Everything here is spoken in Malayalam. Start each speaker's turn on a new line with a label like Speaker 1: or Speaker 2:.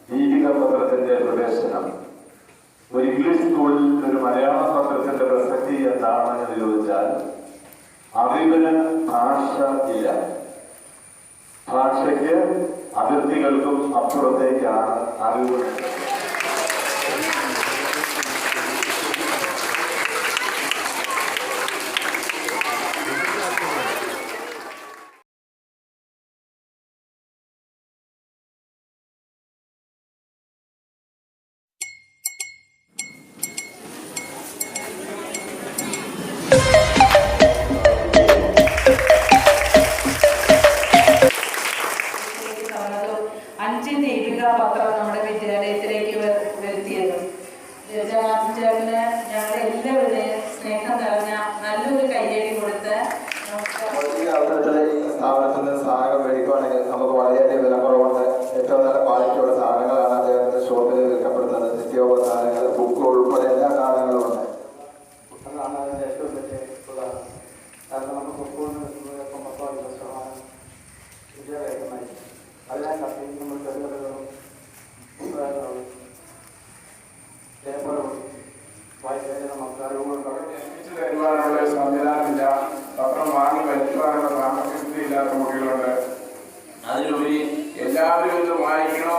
Speaker 1: ദീപിക പത്രത്തിന്റെ പ്രവേശനം. ഒരു ഇംഗ്ലീഷ് സ്കൂളിൽ ഒരു മലയാള പത്രത്തിന്റെ പ്രസക്തി എന്താണെന്ന് ചോദിച്ചാൽ, അറിവിന് ഭാഷ ഇല്ല. ഭാഷയ്ക്ക് അതിർത്തികൾക്കും അപ്പുറത്തേക്കാണ് അറിവ്.
Speaker 2: പത്രം നമ്മുടെ വിദ്യാലയത്തിലേക്ക് വരുത്തിയത് ചേട്ടന് ഞങ്ങളുടെ എല്ലാവരുടെയും സ്നേഹം നിറഞ്ഞ നല്ലൊരു കയ്യടി കൊടുത്ത്
Speaker 3: സ്ഥാപനത്തിൽ സാധനങ്ങൾ മേടിക്കുകയാണെങ്കിൽ നമുക്ക് വളരെയധികം വില കുറവുണ്ട്. ഏറ്റവും നല്ല ക്വാളിറ്റിയുള്ള സാധനങ്ങളാണ് അദ്ദേഹത്തിന്റെ ഷോപ്പിൽ വിൽക്കപ്പെടുന്നത്. നിത്യോപ സാധനങ്ങൾ, ബുക്ക് ഉൾപ്പെടെ എല്ലാ സാധനങ്ങളും ഉണ്ട്. അതാണ് അതിന്റെ ഏറ്റവും വലിയ ഉള്ളത്. കാരണം നമുക്ക് ബുക്കുകൊണ്ട് നിൽക്കുന്നതൊക്കെ മൊത്തം വിദ്യാഭ്യാസമായി അതിനാൽ നമ്മൾ തെരഞ്ഞെടുക്കുന്നതും
Speaker 4: വരുവാനുള്ള സംവിധാനമില്ല. പത്രം വാങ്ങി വരുത്തുവാനുള്ള സാമ്പത്തികസ്ഥിതി ഇല്ലാത്ത കുട്ടികളുണ്ട്. അതിലുപരി എല്ലാവരും ഇത് വായിക്കണം